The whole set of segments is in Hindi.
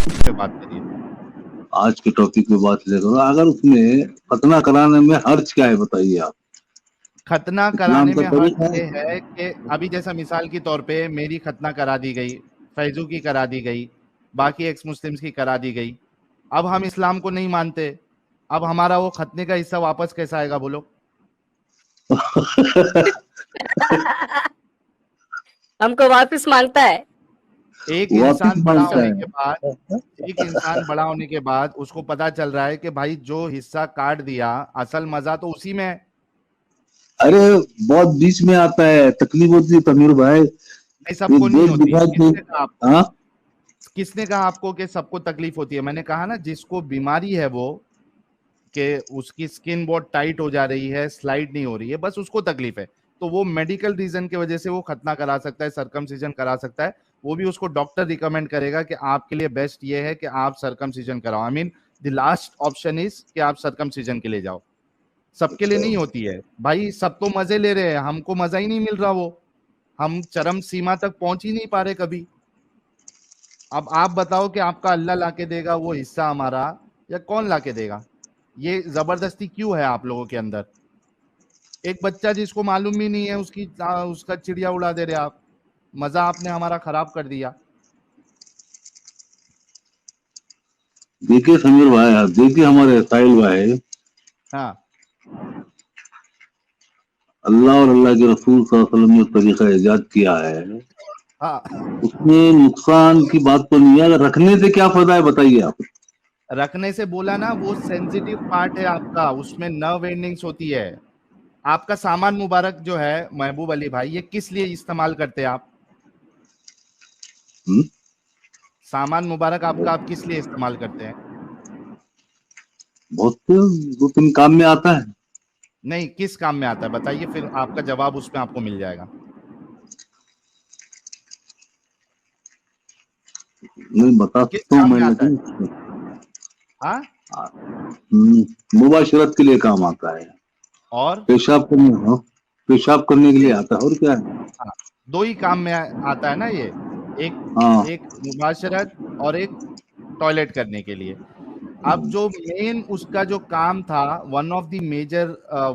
पे बात करिए। आज के टॉपिक पे बात करो। अगर उसमें खतना कराने में हर्ज क्या है बताइए आप। खतना इस्लाम कराने का में हर्ज तरीका ये है। है कि अभी जैसा मिसाल के तौर पे मेरी खतना करा दी गई, फैजू की करा दी गई, बाकी एक्स मुस्लिम्स की करा दी गई। अब हम इस्लाम को नहीं मानते, अब हमारा वो खतने का हिस्सा वापस कैसा आएगा बोलो? हमको वापस मांगता है। एक वापिस इंसान बड़ा मांगता होने के बाद, है। एक इंसान बड़ा होने के बाद उसको पता चल रहा है कि भाई जो हिस्सा काट दिया, असल मजा तो उसी में है। अरे बहुत बीच में आता है, तकलीफ होती है तमीर भाई। नहीं, सबको एक नहीं देश होती। दिखाई दे। किसने कहा आपको? हाँ। किसने कहा आपको कि सबको तकलीफ होती है? मैंने कहा ना, जिसको बीमारी है वो, कि उसकी स्किन बहुत टाइट हो जा रही है, स्लाइड नहीं हो रही है, बस उसको तकलीफ है, तो वो मेडिकल रीजन की वजह से वो खतना करा सकता है, सरकमसिजन करा सकता है। वो भी उसको डॉक्टर रिकमेंड करेगा कि आपके लिए बेस्ट ये है कि आप सरकमसिजन कराओ। I mean the last option is कि आप सरकमसिजन के लिए जाओ। सबके लिए नहीं होती है भाई। सब तो मजे ले रहे हैं, हमको मजा ही नहीं मिल रहा। वो हम चरम सीमा तक पहुंच ही नहीं पा रहे कभी। अब आप बताओ कि आपका अल्लाह लाके देगा वो हिस्सा हमारा, या कौन लाके देगा? ये जबरदस्ती क्यों है आप लोगों के अंदर? एक बच्चा जिसको मालूम भी नहीं है, उसका चिड़िया उड़ा दे रहे आप। मजा आपने हमारा खराब कर दिया। देखिए समीर भाई, आप देखिए हमारे साहिल भाई, हाँ। अल्लाह और अल्लाह के रसूल सल्लल्लाहु अलैहि वसल्लम ने तरीका ईजाद किया है, हाँ, उसमें नुकसान की बात तो नहीं है। अगर रखने से क्या फायदा है बताइए आप। रखने से बोला ना, वो सेंसिटिव पार्ट है आपका, उसमें नर्व एंडिंग्स होती है। आपका सामान मुबारक जो है महबूब अली भाई, ये किस लिए इस्तेमाल करते हैं आप? हम्म? सामान मुबारक आपका आप किस लिए इस्तेमाल करते हैं? बहुत दो तीन काम में आता है। नहीं, किस काम में आता है बताइए, फिर आपका जवाब उसमें आपको मिल जाएगा। नहीं बता किस सकता हूँ काम मैं, में आता है? लेकिन हाँ। मुबाशरत के लिए काम आता है। और पेशाब करने, हाँ, पेशाब करने के लिए आता है, और क्या है। हाँ, दो ही काम में आता है ना ये। एक हाँ। एक मुबाशरत, और एक टॉयलेट करने के लिए। अब जो मेन उसका जो काम था, one of the major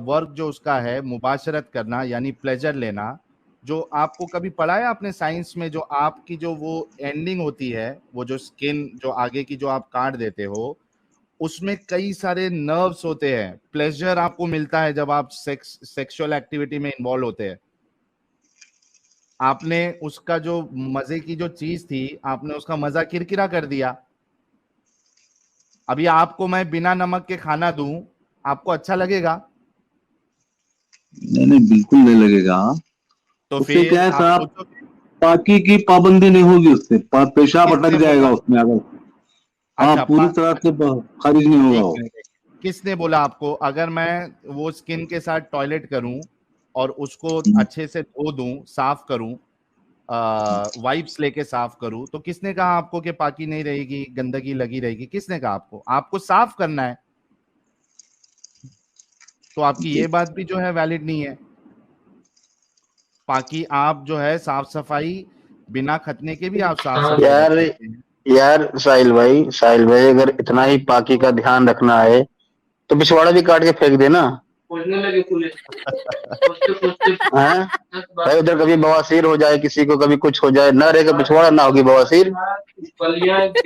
work जो उसका है मुबाशरत करना, यानी प्लेजर लेना। जो आपको कभी पढ़ा है आपने साइंस में, जो आपकी जो वो एंडिंग होती है, वो जो स्किन जो आगे की जो आप काट देते हो, उसमें कई सारे नर्व्स होते हैं। प्लेजर आपको मिलता है जब आप सेक्सुअल एक्टिविटी में इन्वॉल्व होते हैं। आपने उसका जो मजे की जो चीज थी, आपने उसका मजा किरकिरा कर दिया। अभी आपको मैं बिना नमक के खाना दूं, आपको अच्छा लगेगा? नहीं नहीं, बिल्कुल नहीं लगेगा। तो उससे क्या फिर है आप साहब, सोचो कि पाकी की पाबंदी नहीं होगी, उससे पेशाब किसने अटक जाएगा बोला? उसमें अगर। हाँ, अच्छा, पूरी तरह से खारिज नहीं होगा एक वो। मिनट, किसने बोला आपको अगर मैं वो स्किन के साथ टॉयलेट करूं और उसको अच्छे से धो दूं, साफ करूं, वाइप्स लेके साफ करूं, तो किसने कहा आपको कि पाकी नहीं रहेगी, गंदगी लगी रहेगी? किसने कहा आपको? आपको साफ करना है, तो आपकी ये बात भी जो है वैलिड नहीं है। बाकी आप जो है साफ सफाई बिना खतने के भी आप साफ सफाई रख यार सकते हैं। यार साहिल भाई अगर इतना ही पाकी का ध्यान रखना है तो पिछवाड़ा भी काट के फेंक देना। हैं? भाई उधर कभी बवासीर हो जाए किसी को, कभी कुछ हो जाए, ना रहेगा पिछवाड़ा ना होगी बवासीर। ग्रेट।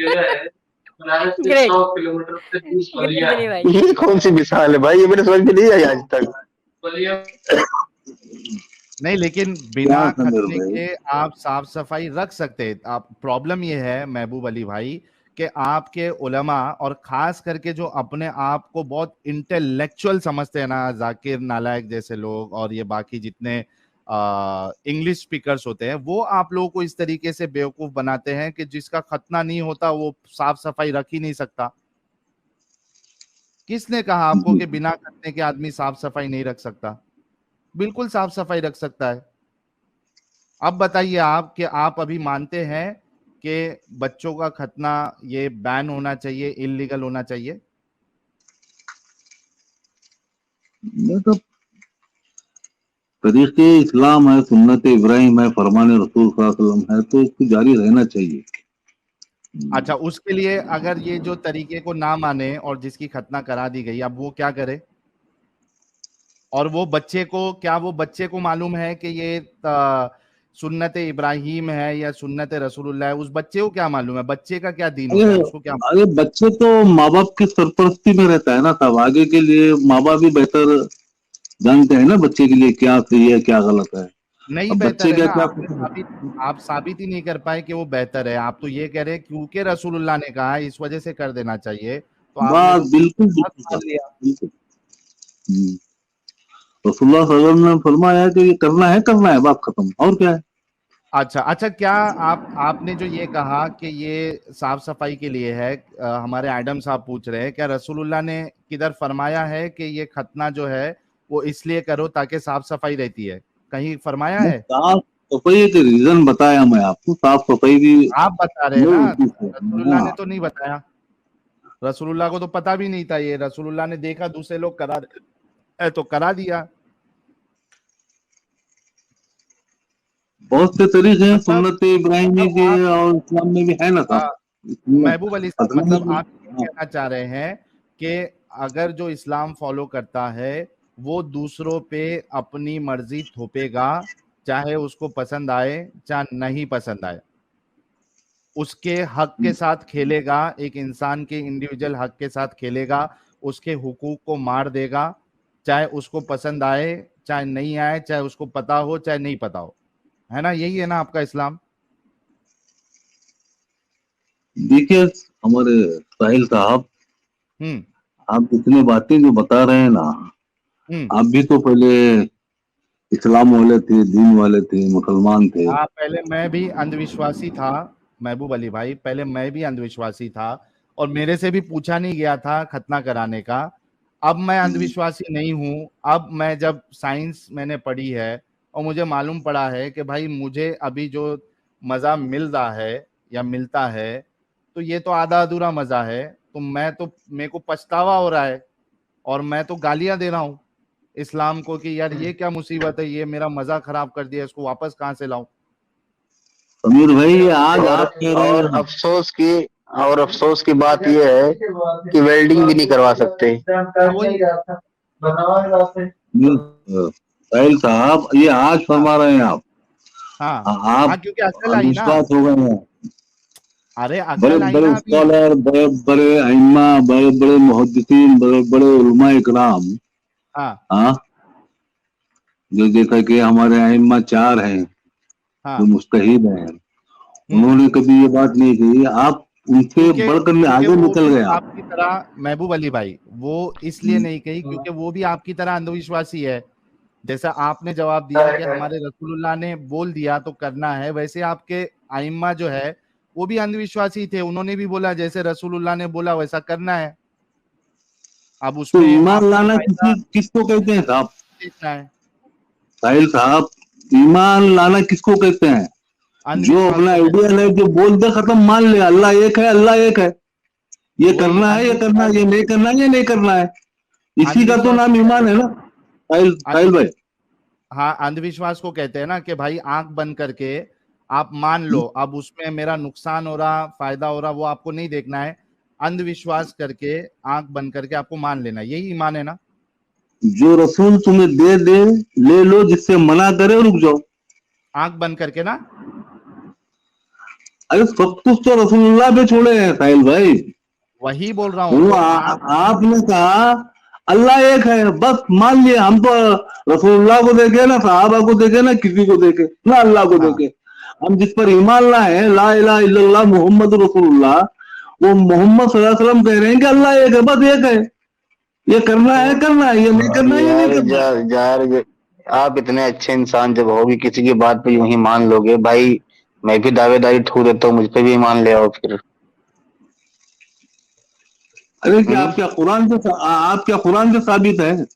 ग्रेट दिली भाई। ये कौन सी मिसाल है भाई, ये मैंने समझ में नहीं आई आज तक। नहीं, लेकिन क्या बिना समीर खतने भाई। के आप साफ सफाई रख सकते हैं। आप, प्रॉब्लम ये है महबूब अली भाई कि आपके उलमा, और खास करके जो अपने आप को बहुत इंटेलेक्चुअल समझते हैं ना, जाकिर नालायक जैसे लोग, और ये बाकी जितने इंग्लिश स्पीकर्स होते हैं, वो आप लोगों को इस तरीके से बेवकूफ बनाते हैं कि जिसका खतना नहीं होता वो साफ सफाई रख ही नहीं सकता। किसने कहा आपको जी। कि बिना खतने के आदमी साफ सफाई नहीं रख सकता? बिल्कुल साफ सफाई रख सकता है। अब बताइए आप कि आप अभी मानते हैं कि बच्चों का खतना ये बैन होना चाहिए, इलीगल होना चाहिए? मैं तो, तरीके इस्लाम है, सुन्नत इब्राहिम है, फरमान रसूल सल्लल्लाहु अलैहि वसल्लम है, तो इसको जारी रहना चाहिए। अच्छा, उसके लिए अगर ये जो तरीके को ना माने और जिसकी खतना करा दी गई, अब वो क्या करे? और वो बच्चे को, क्या वो बच्चे को मालूम है कि ये सुन्नत इब्राहिम है या सुन्नत रसूलुल्लाह है? उस बच्चे को क्या मालूम है? बच्चे का क्या दीन अरे होता है, उसको क्या? अरे बच्चे तो माँ बाप की सरपरस्ती में रहता है ना, तब आगे के लिए माँ बाप भी बेहतर जानते हैं ना बच्चे के लिए क्या सही है क्या गलत है। नहीं अब बेहतर बच्चे है क्या ना, क्या आप साबित ही नहीं कर पाए कि वो बेहतर है। आप तो ये कह रहे हैं क्योंकि रसूलुल्लाह ने कहा है इस वजह से कर देना चाहिए, तो आपने तो बात बिल्कुल बात बिल्कुल मान सर, लिया। बिल्कुल। रसूलुल्लाह सल्लल्लाहु अलैहि वसल्लम ने फरमाया कि ये करना है, बात खत्म, और क्या है। अच्छा अच्छा, क्या आपने जो ये कहा कि ये साफ सफाई के लिए है, हमारे एडम साहब पूछ रहे हैं क्या रसूलुल्लाह ने किधर फरमाया है कि ये खतना जो है वो इसलिए करो ताकि साफ सफाई रहती है? कहीं फरमाया मैं है? साफ सफाई के रीजन बताया, मैं आपको साफ सफाई भी आप बता रहे हैं नहीं ना, होती है। रसूलुल्लाह ने हाँ, तो नहीं बताया। रसूलुल्लाह को तो पता भी नहीं था ये, रसूलुल्लाह ने देखा दूसरे लोग करा रहे हैं, तो करा दिया। बहुत से तरीके हैं मतलब सुन्नत इब्राहिमी मतलब के, आप, और इस्लाम में भी है ना आ, साहब। इसमें महबूब अली साहब, खतना मतलब में आप ये हाँ, कहना चाह रहे हैं कि अगर जो इस्लाम फॉलो करता है वो दूसरों पे अपनी मर्जी थोपेगा, चाहे उसको पसंद आए चाहे नहीं पसंद आए, उसके हक के साथ खेलेगा, एक इंसान के इंडिविजुअल हक के साथ खेलेगा, उसके हुकूक को मार देगा, चाहे उसको पसंद आए चाहे नहीं आए, चाहे उसको पता हो चाहे नहीं पता हो, है ना? यही है ना आपका इस्लाम? देखिए हमारे साहिल साहब, हम्म आप इतनी बातें जो बता रहे हैं ना, हम्म। आप भी तो पहले इस्लाम वाले थे, दीन वाले थे, मुसलमान थे। हाँ, पहले मैं भी अंधविश्वासी था महबूब अली भाई, पहले मैं भी अंधविश्वासी था और मेरे से भी पूछा नहीं गया था खतना कराने का। अब मैं अंधविश्वासी नहीं हूँ। अब मैं जब साइंस मैंने पढ़ी है और मुझे मालूम पड़ा है कि भाई मुझे अभी जो मज़ा मिल रहा है या मिलता है, तो ये तो आधा अधूरा मज़ा है। तो मेरे को पछतावा हो रहा है और मैं तो गालियां दे रहा हूँ इस्लाम को कि यार ये क्या मुसीबत है, ये मेरा मज़ा खराब कर दिया, इसको वापस कहाँ से लाऊं? समीर भाई, ये आज और आप कह रहे और हैं। अफसोस की बात यह है कि वेल्डिंग भी नहीं करवा सकते। हाँ वही। साहिल साहब, ये आज हाँ फरमा रहे हैं आप। हाँ हाँ, आप क्योंकि अकल आई ना। अंधविश्वास हो गए हैं। अरे बड़े अकल आई बड़े ना अभी। स्कॉलर, बड़े बड़े अइम्मा, बड़े बड़े मुहद्दिसीन, बड़े बड़े उलमा इकराम, हाँ हाँ, जो देखा कि हमारे अइम्मा चार हैं जो हाँ। मुस्तहिद हैं, हम्म। उन्होंने कभी ये बात नहीं कही। आप उनसे क्योंकि बढ़कर में क्योंकि आगे वो निकल भी गए आप। आपकी तरह, महबूब अली भाई, वो इसलिए नहीं कही क्योंकि वो भी आपकी तरह अंधविश्वासी है। जैसा आपने जवाब दिया कि हमारे रसूलुल्लाह ने बोल दिया तो करना है, वैसे आपके आइम्मा जो है वो भी अंधविश्वासी थे, उन्होंने भी बोला जैसे रसूलुल्लाह ने बोला वैसा करना है। अब तो उसमें ईमान आपका लाना फायदा किसको कहते हैं साहब? देखना है। साहिल साहब, ईमान लाना किसको कहते हैं? जो अंधविश्वास अपना को कहते आइडिया है, जो बोल दे खत्म, मान ले अल्लाह एक है, अल्लाह एक है, ये हैं, वही करना है, ये करना अंधविश्वास। है, ये नहीं करना है, ये नहीं करना है। इसी का तो अंधविश्वास को नाम कहते ईमान है हैं ना, साहिल भाई। हाँ, अंधविश्वास को कहते हैं ना कि भाई आंख बंद करके आप मान लो, अब उसमें मेरा नुकसान हो रहा फायदा हो रहा वो आपको नहीं देखना है, अंधविश्वास करके आंख बंद करके आपको मान लेना, यही ईमान है ना? जो रसूल तुम्हें दे दे, ले लो, जिससे मना करे रुक जाओ। आंख बंद करके ना। अरे सब कुछ तो रसूलुल्लाह पे छोड़े हैं साहिल भाई। वही बोल रहा हूँ, वो तो आप आपने कहा अल्लाह एक है, बस मान लिए हम तो। रसूलुल्लाह को देखे ना, सहाबा को देखे ना, किसी को देखे ना, अल्लाह को हाँ। देखे। हम जिस पर ईमान लाए हैं, ला इलाहा इल्लल्लाह मोहम्मद रसूलुल्लाह, वो मोहम्मद सल्लल्लाहु अलैहि वसल्लम कह रहे हैं कि अल्लाह एक है, बस एक है। ये करना तो है करना है, ये नहीं करना है, ये नहीं यार करना है। यार, आप इतने अच्छे इंसान जब होगी किसी की बात पे यूं ही मान लोगे भाई, मैं भी दावेदारी ठोक देता हूँ, मुझ पे भी मान ले आओ फिर। अरे क्या हम्म। आप क्या कुरान से, आप क्या कुरान से साबित है?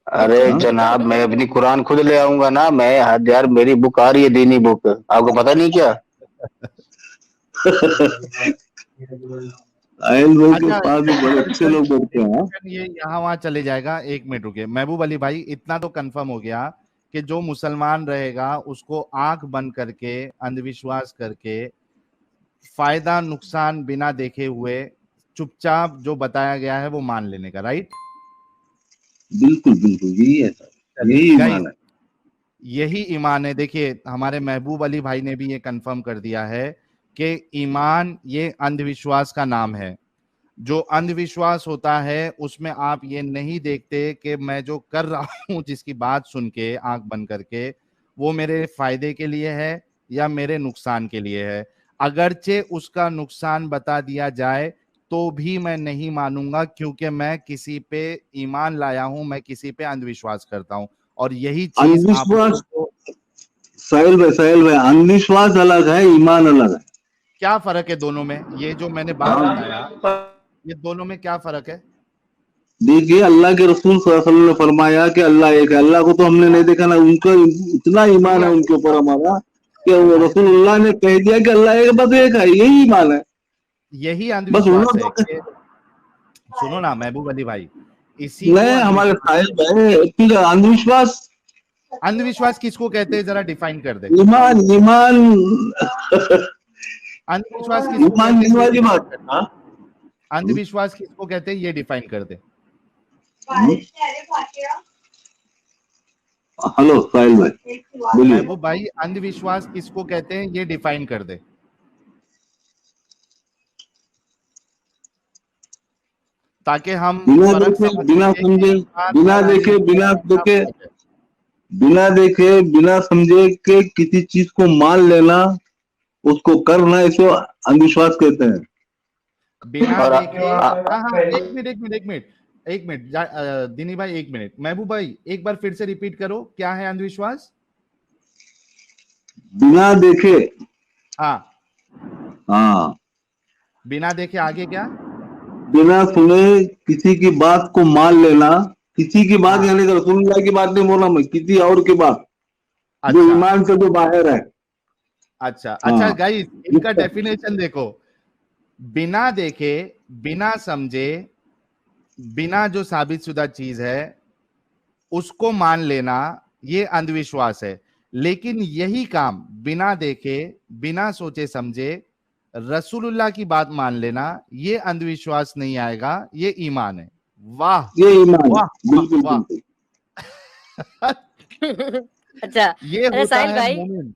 अरे हाँ? जनाब, मैं अपनी कुरान खुद ले आऊंगा ना। मैं हद यार, मेरी बुक आ रही है, दीनी बुक, आपको पता नहीं क्या? आयल भाई के अच्छा, पास भी बड़े अच्छे लोग बैठते हैं, हाँ? डिस्कशन ये यहाँ वहां चले जाएगा। एक मिनट रुके महबूब अली भाई, इतना तो कंफर्म हो गया कि जो मुसलमान रहेगा उसको आंख बंद करके अंधविश्वास करके फायदा नुकसान बिना देखे हुए चुपचाप जो बताया गया है वो मान लेने का, राइट? बिल्कुल बिल्कुल यही है सर, यही गाइस ईमान है। यही ईमान है। देखिए हमारे महबूब अली भाई ने भी ये कंफर्म कर दिया है कि ईमान ये अंधविश्वास का नाम है। जो अंधविश्वास होता है उसमें आप ये नहीं देखते कि मैं जो कर रहा हूं जिसकी बात सुन के आंख बंद करके, वो मेरे फायदे के लिए है या मेरे नुकसान के लिए है। अगरचे उसका नुकसान बता दिया जाए तो भी मैं नहीं मानूंगा, क्योंकि मैं किसी पे ईमान लाया हूं, मैं किसी पे अंधविश्वास करता हूं। और यही चीज आप लोगों अंधविश्वास, को, साहिल भाई अंधविश्वास अलग है, ईमान अलग है। क्या फर्क है दोनों में? ये जो मैंने बात हाँ, बताया, ये दोनों में क्या फर्क है? देखिए अल्लाह के रसूल सल्लल्लाहु अलैहि वसल्लम ने फरमाया कि अल्लाह एक है। अल्लाह को तो हमने नहीं देखा ना, उनका इतना ईमान है उनके ऊपर हमारा कि वो अरे तो रसूलुल्लाह ने कह दिया कि अल्लाह एक, बस एक है, यही ईमान है। यही बस अंधविश्वास है उन्होंने, कि, सुनो ना महबूब अली भाई, इसी को नहीं हमारे अंधविश्वास साहिल कहते हैं। भाई, ठीक है, अंधविश्वास, अंधविश्वास किसको कहते हैं, जरा डिफाइन कर दे। ईमान ईमान अंधविश्वास किसको ईमान कहते हैं नहीं ये वाली डिफाइन बात। कर दे। हाँ, अंधविश्वास किसको कहते हैं ये डिफाइन कर दे। हेलो साहिल भाई, बोलिए। महबूब भाई अंधविश्वास किसको कहते हैं ये डिफाइन कर दे, ताकि हम बिना फर्क देखे, समझ बिना सके कि समझे, ईमान बिना और देखे, बिना अंधविश्वास में क्या देखे, फर्क है। बिना देखे, बिना समझे के किसी चीज को मान लेना, उसको करना, इसको अंधविश्वास कहते हैं। बिना और देखे, हाँ हाँ, एक मिनट एक मिनट एक मिनट एक मिनट दिनी भाई एक मिनट, महबूब भाई एक बार फिर से रिपीट करो, क्या है अंधविश्वास? बिना देखे, हाँ, हाँ, बिना देखे आगे क्या? बिना सुने किसी की बात को मान लेना। किसी की बात हाँ, यानी कि रसूलुल्लाह की बात नहीं बोल रहा मैं, किसी और की बात जो अच्छा ईमान से जो बाहर है। अच्छा अच्छा, हाँ, गाइस इनका डेफिनेशन देखो। बिना देखे, बिना समझे, बिना जो साबितशुदा चीज है उसको मान लेना, ये अंधविश्वास है। लेकिन यही काम बिना देखे, बिना सोचे समझे रसूलुल्लाह की बात मान लेना, ये अंधविश्वास नहीं आएगा, ये ईमान है। वाह ये ईमान है, वाह वाह बिल्कुल वाह। बिल्कुल। अच्छा। ये अरे होता साहिल है भाई, मोमिन।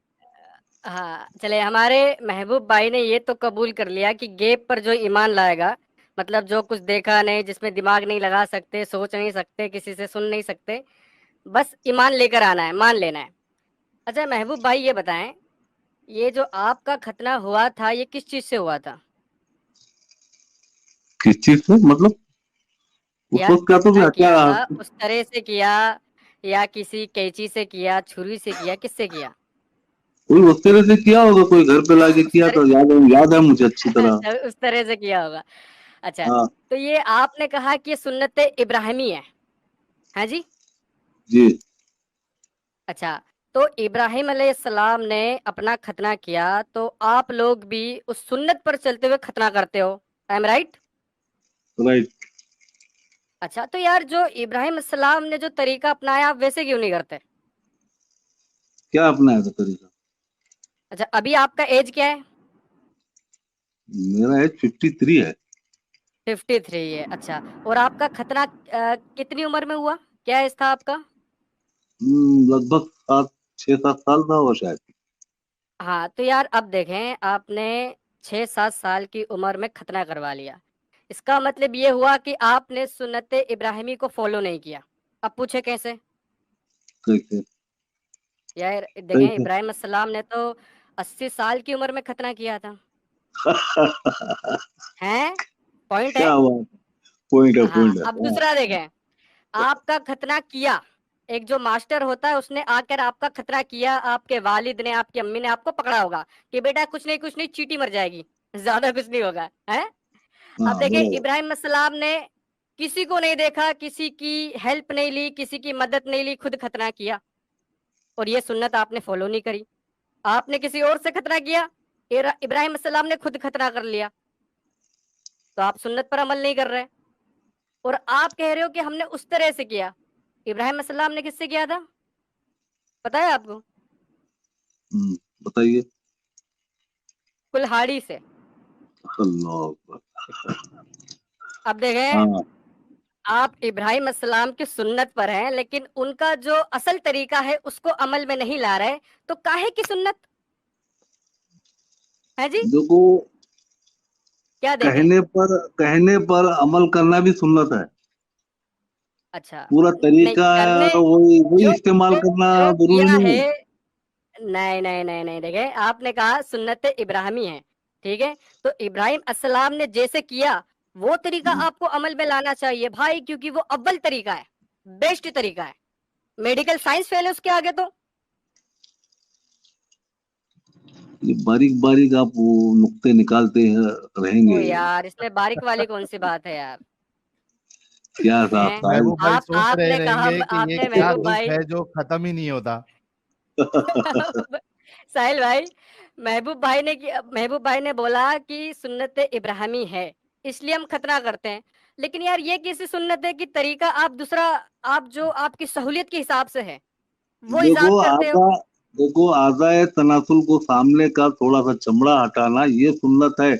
हाँ चले, हमारे महबूब भाई ने ये तो कबूल कर लिया कि गैब पर जो ईमान लाएगा, मतलब जो कुछ देखा नहीं, जिसमें दिमाग नहीं लगा सकते, सोच नहीं सकते, किसी से सुन नहीं सकते, बस ईमान लेकर आना है, मान लेना है। अच्छा महबूब भाई ये बताएं, ये जो आपका खतना हुआ था ये किस चीज से हुआ था? किस चीज से मतलब? उस यार वक्त क्या तो खतना क्या, किया उस तरह से किया, या किसी कैंची से किया, छुरी से किया, किससे किया? कोई उस तरह से किया होगा, कोई घर पे लाके उस किया तरह था, याद है मुझे अच्छी तरह। अच्छा, उस तरह से किया होगा। अच्छा, हाँ तो ये आपने कहा कि ये सुन्नत इब्राहिमी है जी? जी। अच्छा, तो इब्राहिम अलैहिस्सलाम ने अपना खतना किया, तो आप लोग भी उस सुन्नत पर चलते हुए खतना करते हो, आई एम राइट? राइट। अच्छा, तो यार जो इब्राहिम अलैहिस्सलाम ने जो तरीका अपनाया, आप वैसे क्यों नहीं करते? क्या अपना है तरीका? अच्छा, अभी आपका एज क्या है? मेरा एज 53 है। 53 है। अच्छा, और आपका खतना कितनी उम्र में हुआ? क्या एज था आपका? लगभग 6-7 साल था वो शायद। हाँ, तो यार अब देखें, आपने 6-7 साल की उम्र में खतना करवा लिया, इसका मतलब ये हुआ कि आपने सुन्नत इब्राहिमी को फॉलो नहीं किया। अब पूछे कैसे? कैसे? यार देखें, कैसे? इब्राहिम अस्सलाम ने तो 80 साल की उम्र में खतना किया था। हैं? पॉइंट है। क्या बात, पॉइंट है, हाँ, पॉइंट है, अब हाँ। दूसरा देखें, आपका खतना किया, एक जो मास्टर होता है उसने आकर आपका खतना किया, आपके वालिद ने, आपकी अम्मी ने आपको पकड़ा होगा कि बेटा कुछ नहीं चींटी मर जाएगी, ज्यादा कुछ नहीं होगा, है? अब हाँ देखिए, बराबर। इब्राहिम अस्सलाम ने किसी को नहीं देखा, किसी की हेल्प नहीं ली, किसी की मदद नहीं ली, खुद खतना किया, और ये सुन्नत आपने फॉलो नहीं करी। आपने किसी और से खतना किया, इब्राहिम अस्सलाम ने खुद खतना कर लिया, तो आप सुन्नत पर अमल नहीं कर रहे। और आप कह रहे हो कि हमने उस तरह से किया। इब्राहिम अस्सलाम ने किससे किया था, पता है आपको? बताइए। कुल्हाड़ी से। अल्लाह अकबर। अब देखें, हाँ, आप इब्राहिम अस्सलाम की सुन्नत पर हैं, लेकिन उनका जो असल तरीका है उसको अमल में नहीं ला रहे, तो काहे की सुन्नत है जी? देखो, क्या देखें? कहने पर अमल करना भी सुन्नत है। अच्छा, पूरा नहीं तरीका करने, वही वही जो इस्तेमाल करना जो जरूरी किया नहीं है, है। नहीं नहीं नहीं नहीं, देखें, आपने कहा सुन्नत इब्राहिमी है, ठीक है, तो इब्राहिम अस्सलाम ने जैसे किया वो तरीका आपको अमल में लाना चाहिए भाई, क्योंकि वो अव्वल तरीका है, बेस्ट तरीका है। मेडिकल साइंस फेल है उसके आगे तो। ये बारीक बारीक आप वो नुक्ते निकालते हैं ओ रहेंगे। यार, इसमें बारीक वाली कौन सी बात है यार? क्या साहब हैं? साहिल। महबूब भाई आप सोच रहे आपने कहा, रहेंगे कि ये आपने क्या महबूब दुख भाई है जो खत्म ही नहीं होता। साहिल भाई, महबूब भाई ने बोला कि सुन्नत इब्राहिमी है, इसलिए हम खतना करते हैं। लेकिन यार, ये कैसी सुन्नत है कि तरीका आप दूसरा, आप जो आपकी सहूलियत के हिसाब से है वो देखो इजाद करते हो। देखो, आज़ाए तनासुल को सामने का थोड़ा सा चमड़ा हटाना ये सुन्नत है।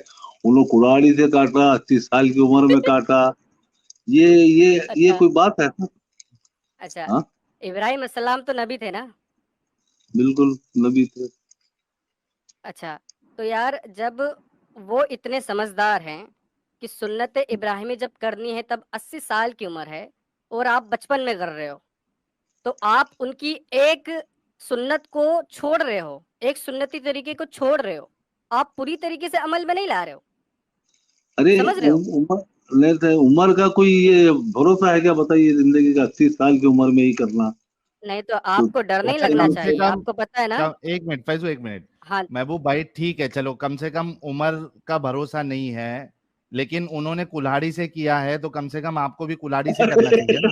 उन्होंने कुल्हाड़ी से काटा, 80 साल की उम्र में काटा। ये अच्छा कोई बात है? अच्छा, हाँ, इब्राहिम अस्सलाम तो नबी थे ना? बिल्कुल नबी थे। अच्छा, तो यार जब वो इतने समझदार हैं कि सुन्नत इब्राहिमी जब करनी है तब 80 साल की उम्र है और आप बचपन में कर रहे हो, तो आप उनकी एक सुन्नत को छोड़ रहे हो, एक सुन्नती तरीके को छोड़ रहे हो, आप पूरी तरीके से अमल में नहीं ला रहे हो। अरे समझ रहे हो? उम्र नहीं थे, उम्र का कोई ये भरोसा है क्या? बताइए, जिंदगी का 80 साल की उम्र में ही करना। नहीं तो तो आपको डर नहीं अच्छा लगना कम से चाहिए, कम, आपको पता है ना। एक मिनट फैजू, एक मिनट। हाँ, महबूब भाई ठीक है, चलो कम से कम उम्र का भरोसा नहीं है, लेकिन उन्होंने कुल्हाड़ी से किया है तो कम से कम आपको भी कुल्हाड़ी से करना चाहिए ना।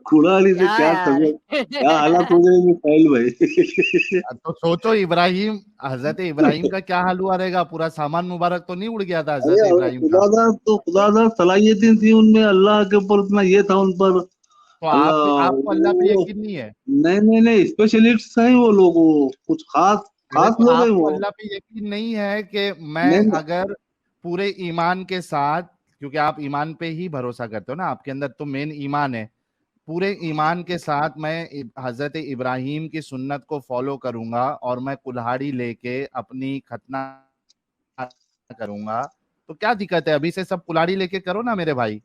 कुल्हाड़ी से क्या क्या यार तबीयत, क्या हालत हो जाएगी साहिल भाई। तो सोचो इब्राहिम, हजरत इब्राहिम का क्या हाल हुआ रहेगा, पूरा सामान मुबारक तो नहीं उड़ गया था अरे हजरत इब्राहिम का। खुदादार सलाहियतें थी उनमें, अल्लाह के ऊपर इतना ये था उन पर। तो अल्लाह आपको अल्लाह पे वो, यकीन नहीं है? नहीं नहीं नहीं, स्पेशलिस्ट हैं वो लोग, वो कुछ खास अरे खास तो लोग हैं आपको वो। अल्लाह पे यकीन नहीं है कि मैं नहीं नहीं, अगर पूरे ईमान के साथ, क्योंकि आप ईमान पे ही भरोसा करते हो ना, आपके अंदर तो मेन ईमान है, पूरे ईमान के साथ मैं हजरत इब्राहिम की सुन्नत को फॉलो करूंगा और मैं कुल्हाड़ी लेके अपनी खतना करूंगा, तो क्या दिक्कत है? अभी से सब कुल्हाड़ी लेके करो ना मेरे भाई।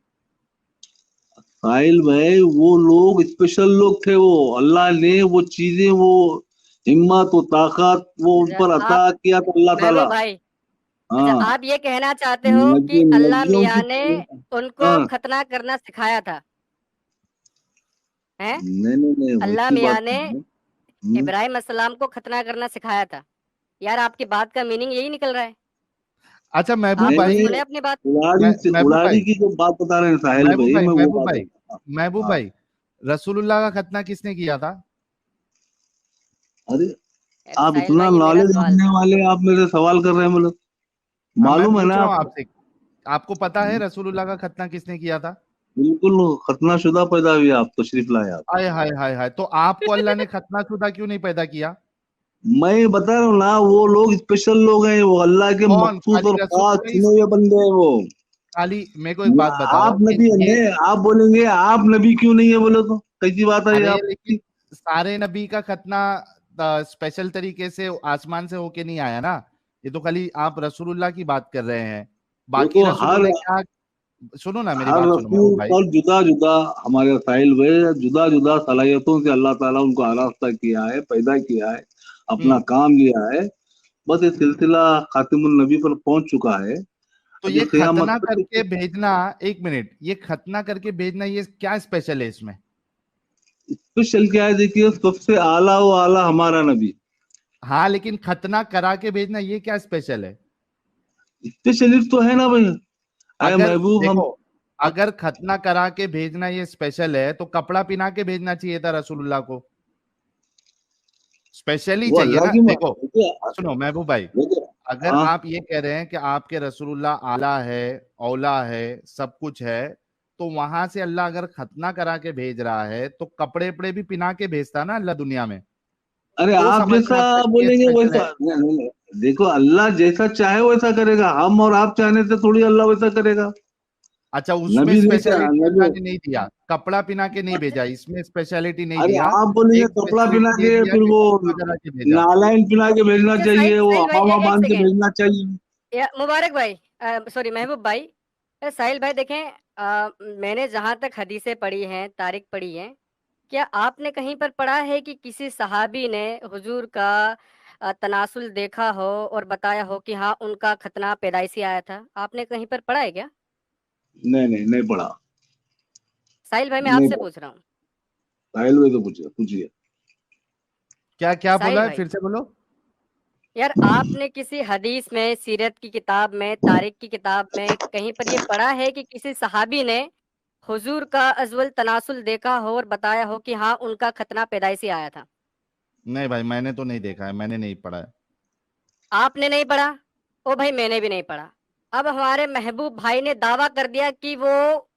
साहिल भाई, वो लोग स्पेशल लोग थे। वो अल्लाह ने वो चीजें, वो हिम्मत, वो ताकत वो उन अच्छा, पर अता आप किया था अल्लाह ताला। महबूब भाई, अच्छा, हाँ, आप ये कहना चाहते हो कि अल्लाह नबियों मियाँ की। ने उनको हाँ, खतना करना सिखाया था, हैं? नहीं नहीं नहीं, अल्लाह वैसी मियाँ बात ने नहीं है। हम्म। इब्राहिम अस्सलाम को खतना करना सिखाया था। यार, आपकी बात का मीनिंग यही निकल रहा है। अच्छा महबूब आप नहीं खुद नहीं, भाई, सुने अपनी बात। महबूब कुल्हाड़ी भाई, की जो बात बता रहे हैं साहिल महबूब भाई, भाई, मैं वो महबूब बात भाई, बता रहा महबूब हूँ। हाँ, भाई, रसूलुल्लाह का खतना किसने किया था? अरे अरे आप साहिल इतना भाई, ये मेरा नॉलेज सवाल रखने था। वाले, आप मेरे से सवाल कर रहे हैं मतलब। हाँ मैं मालूम है पूछ ना रहा हूँ आपको? आपसे, आपको पता है रसूलुल्लाह का खतना किसने किया था? बिल्कुल खतना शुदा पैदा हुई, आप तशरीफ लाए आप। हाय हाय हाय हाय, तो आपको अल्लाह ने खतना शुदा क्यों नहीं पैदा किया? मैं बता रहा हूँ ना, वो लोग स्पेशल लोग हैं, वो अल्लाह के कौन? मखसूस खाली और खास रसूल चुने हुए बंदे हैं वो। खाली मेरे को एक बात बताओ आप कि नबी ये, है, आप बोलेंगे आप नबी क्यों नहीं है, बोले तो कैसी बात है ये अरे लेकिन आपकी? सारे नबी का खतना स्पेशल तरीके से आसमान से होके नहीं आया ना, ये तो खाली आप रसूलुल्लाह की बात कर रहे हैं। बाकी देखो, रसूलों ने क्या, सुनो ना मेरी हर बात सुनो रसूल महबूब भाई। पर जुदा जुदा, हमारे साहिल भाई, जुदा जुदा सलाहियतों से अल्लाह ताला उनको आरास्ता किया है, पैदा किया है, अपना हम्म, काम लिया है। बस ये सिलसिला खातिमुन नबी पर पहुंच चुका है। तो अभी ये क़यामत खतना करके तक भेजना, एक मिनट, ये खतना करके भेजना ये क्या स्पेशल है इसमें? स्पेशल क्या है? देखिए, सबसे आला वो आला हमारा नबी। हाँ लेकिन खतना करा के भेजना ये क्या स्पेशल है? स्पेशलिस्ट तो है ना भाई। अरे अगर महबूब, हम देखो, अगर खतना करा के भेजना ये स्पेशल है तो कपड़ा पहना के भेजना चाहिए था रसूलुल्लाह को, स्पेशली वो चाहिए अल्लाह ना। की देखो देखिए सुनो महबूब भाई, देखिए। अगर हाँ, आप ये कह रहे हैं कि आपके रसूलुल्लाह आला है, औला है, सब कुछ है, तो वहां से अल्लाह अगर खतना करा के भेज रहा है तो कपड़े वपड़े भी पहना के भेजता ना अल्लाह दुनिया में, अरे तो आप समझ में जैसा आता कि ये बोलेंगे स्पेशल वैसा है। नहीं, नहीं, नहीं। देखो अल्लाह जैसा चाहे वैसा करेगा, हम और आप चाहने से थोड़ी अल्लाह वैसा करेगा। अच्छा, उसमें नबी ने क्या स्पेशलिटी नबी, अल्लाह ने नहीं दिया, कपड़ा पहना के नहीं भेजा, इसमें स्पेशलिटी नहीं अरे दिया। आप बोलेंगे एक कपड़ा पहना स्पेशलिटी दे के, दिया फिर कि वो कपड़ा करा के भेजा। नालायन पहना के भेजना अच्छा चाहिए, वो साहिल भाई, अमामा एक बांध के सेकेंड, भेजना चाहिए। मुबारक भाई, सॉरी महबूब भाई, साहिल भाई देखें, मैंने जहां तक हदीसें पढ़ी हैं, तारीख पढ़ी है, क्या आपने कहीं पर पढ़ा है कि किसी सहाबी ने हुजूर का तनासुल देखा हो और बताया हो कि हाँ उनका खतना पैदाइशी आया था? आपने कहीं पर पढ़ा है क्या? नहीं नहीं नहीं पढ़ा। साहिल भाई मैं नहीं आपसे पढ़ा। पूछ रहा हूँ। साहिल भाई तो पूछिए पूछिए। क्या क्या बोला साहिल है, भाई, फिर से बोलो। यार आपने किसी हदीस में, सीरत की किताब में, तारीख की किताब में कहीं पर ये पढ़ा है कि किसी सहाबी ने हुजूर का अजवल तनासुल देखा हो और बताया हो कि हाँ उनका खतना पैदाइशी आया था? नहीं भाई, मैंने तो नहीं देखा है, मैंने नहीं पढ़ा है। आपने नहीं पढ़ा? ओ भाई मैंने भी नहीं पढ़ा। अब हमारे महबूब भाई ने दावा कर दिया कि वो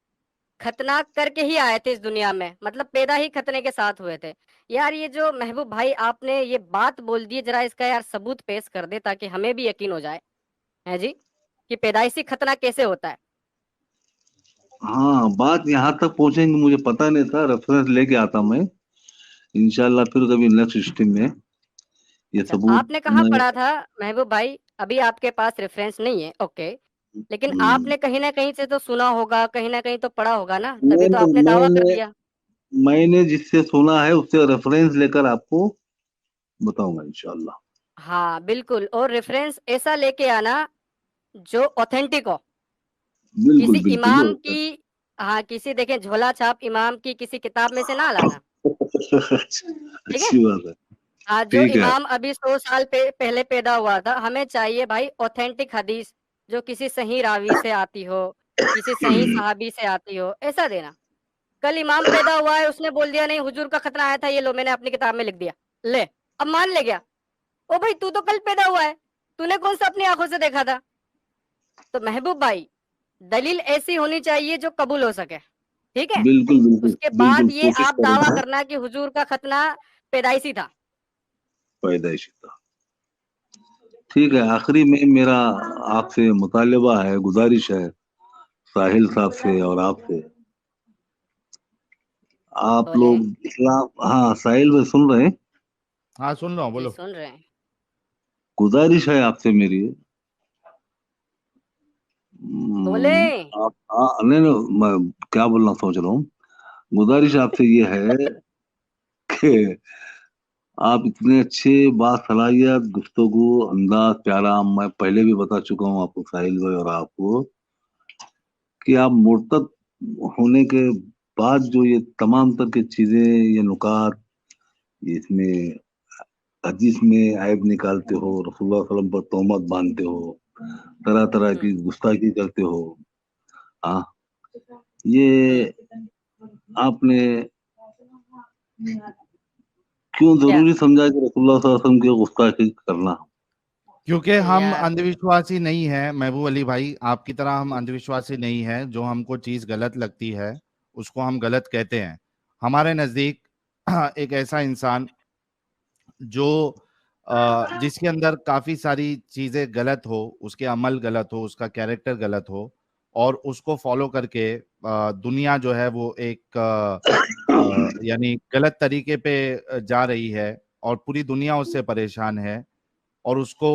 खतना करके ही आए थे इस दुनिया में, मतलब पैदा ही खतने के साथ हुए थे। यार ये जो महबूब भाई आपने ये बात बोल दी, जरा इसका यार सबूत पेश कर दे ताकि हमें भी यकीन हो जाए है जी कि पैदाइशी खतना कैसे होता है। हाँ बात यहाँ तक पहुंचेंगे मुझे पता नहीं था, रेफरेंस लेके आता मैं इंशाल्लाह, फिर कभी नेक्स्ट स्ट्रीम में ये अच्छा सबूत आपने कहाँ मैं। पढ़ा था महबूब भाई? अभी आपके पास रेफरेंस नहीं है, ओके, लेकिन हम्म, आपने कहीं ना कहीं से तो सुना होगा, कहीं ना कहीं तो पढ़ा होगा ना, तभी तो मैंने आपने दावा कर मैंने दिया। मैंने जिससे सुना है उससे रेफरेंस लेकर आपको बताऊंगा इंशाल्लाह। हाँ बिल्कुल, और रेफरेंस ऐसा लेके आना जो ऑथेंटिक हो। किसी बिल्कुल बिल्कुल इमाम होता की, हाँ किसी देखें झोला छाप इमाम की किसी किताब में से ना लाना, है। ठीक है? अच्छी बात है। हाँ जो ठीक है। इमाम अभी 100 साल पहले पैदा हुआ था, हमें चाहिए भाई ऑथेंटिक हदीस जो किसी सही रावी से आती हो, किसी सही सहाबी से आती हो, ऐसा देना। कल इमाम पैदा हुआ है, उसने बोल दिया नहीं हुजूर का खतना आया था, ये लो मैंने अपनी किताब में लिख दिया, ले अब मान ले गया। ओ भाई तू तो कल पैदा हुआ है, तूने कौन सा अपनी आंखों से देखा था? तो महबूब भाई दलील ऐसी होनी चाहिए जो कबूल हो सके, ठीक है? बिल्कुल बिल्कुल उसके बिल्कुल बाद ये कोशिश आप दावा करेंगे। करना कि हुजूर का खतना पैदाइशी था। पैदाइशी था। ठीक है, आखिरी में मेरा आपसे मुतालबा है, गुजारिश है साहिल साहब से और आपसे। आप बोले। लोग इस्लाम, हाँ साहिल भाई सुन रहे हैं? हाँ सुन रहा हूँ, जी बोलो। सुन रहे हैं। गुजारिश है आपसे मेरी। बोले। आप नहीं नहीं मैं क्या बोलना सोच रहा हूँ। गुजारिश आपसे ये है कि आप इतने अच्छे बासलाहियत गुफ्तगू अंदाज प्यारा, मैं पहले भी बता चुका हूँ आपको साहिल भाई और आपको, कि आप मुर्तद होने के बाद जो ये तमाम तरह की चीजें, ये नुकात, इसमें हदीस में ऐब निकालते हो, रसूलुल्लाह सल्लल्लाहु अलैहि वसल्लम पर तोहमत बांधते हो, तरह तरह की गुस्ताखी करते हो, हाँ, ये आपने क्यों क्या जरूरी समझा कि रसूलुल्लाह सल्लल्लाहु अलैहि वसल्लम की गुस्ताखी करना? क्योंकि हम यार? अंधविश्वासी नहीं है महबूब अली भाई, आपकी तरह हम अंधविश्वासी नहीं है। जो हमको चीज गलत लगती है उसको हम गलत कहते हैं। हमारे नजदीक एक ऐसा इंसान जो जिसके अंदर काफी सारी चीजें गलत हो, उसके अमल गलत हो, उसका कैरेक्टर गलत हो, और उसको फॉलो करके दुनिया जो है वो एक यानी गलत तरीके पे जा रही है, और पूरी दुनिया उससे परेशान है, और उसको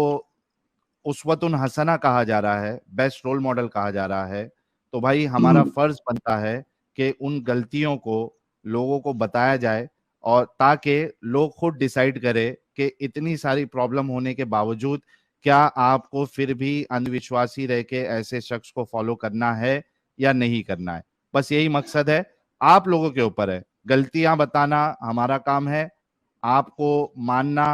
उसवतुन हसना कहा जा रहा है, बेस्ट रोल मॉडल कहा जा रहा है। तो भाई हमारा फर्ज बनता है कि उन गलतियों को लोगों को बताया जाए, और ताकि लोग खुद डिसाइड करें कि इतनी सारी प्रॉब्लम होने के बावजूद क्या आपको फिर भी अंधविश्वासी रह के ऐसे शख्स को फॉलो करना है या नहीं करना है। बस यही मकसद है। आप लोगों के ऊपर है, गलतियां बताना हमारा काम है, आपको मानना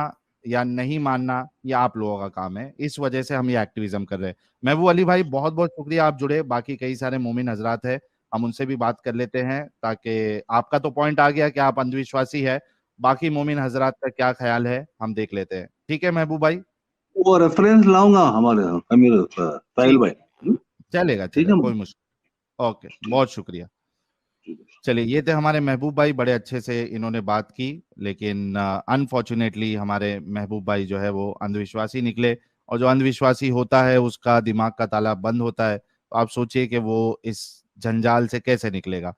या नहीं मानना ये आप लोगों का काम है। इस वजह से हम ये एक्टिविज्म कर रहे हैं। महबूब अली भाई बहुत बहुत शुक्रिया, आप जुड़े। बाकी कई सारे मोमिन हजरात है, हम उनसे भी बात कर लेते हैं, ताकि आपका तो पॉइंट आ गया कि आप अंधविश्वासी है, बाकी मोमिन हजरात का क्या ख्याल है हम देख लेते हैं। ठीक है महबूब भाई? वो रेफरेंस लाऊंगा हमारे अमीर साहिल ठीक, भाई। चलेगा ठीक चलेगा, है कोई मैम? मुश्किल। ओके, बहुत शुक्रिया। चलिए, ये थे हमारे महबूब भाई, बड़े अच्छे से इन्होंने बात की, लेकिन अनफॉर्चुनेटली हमारे महबूब भाई जो है वो अंधविश्वासी निकले, और जो अंधविश्वासी होता है उसका दिमाग का ताला बंद होता है। तो आप सोचिए कि वो इस जंजाल से कैसे निकलेगा।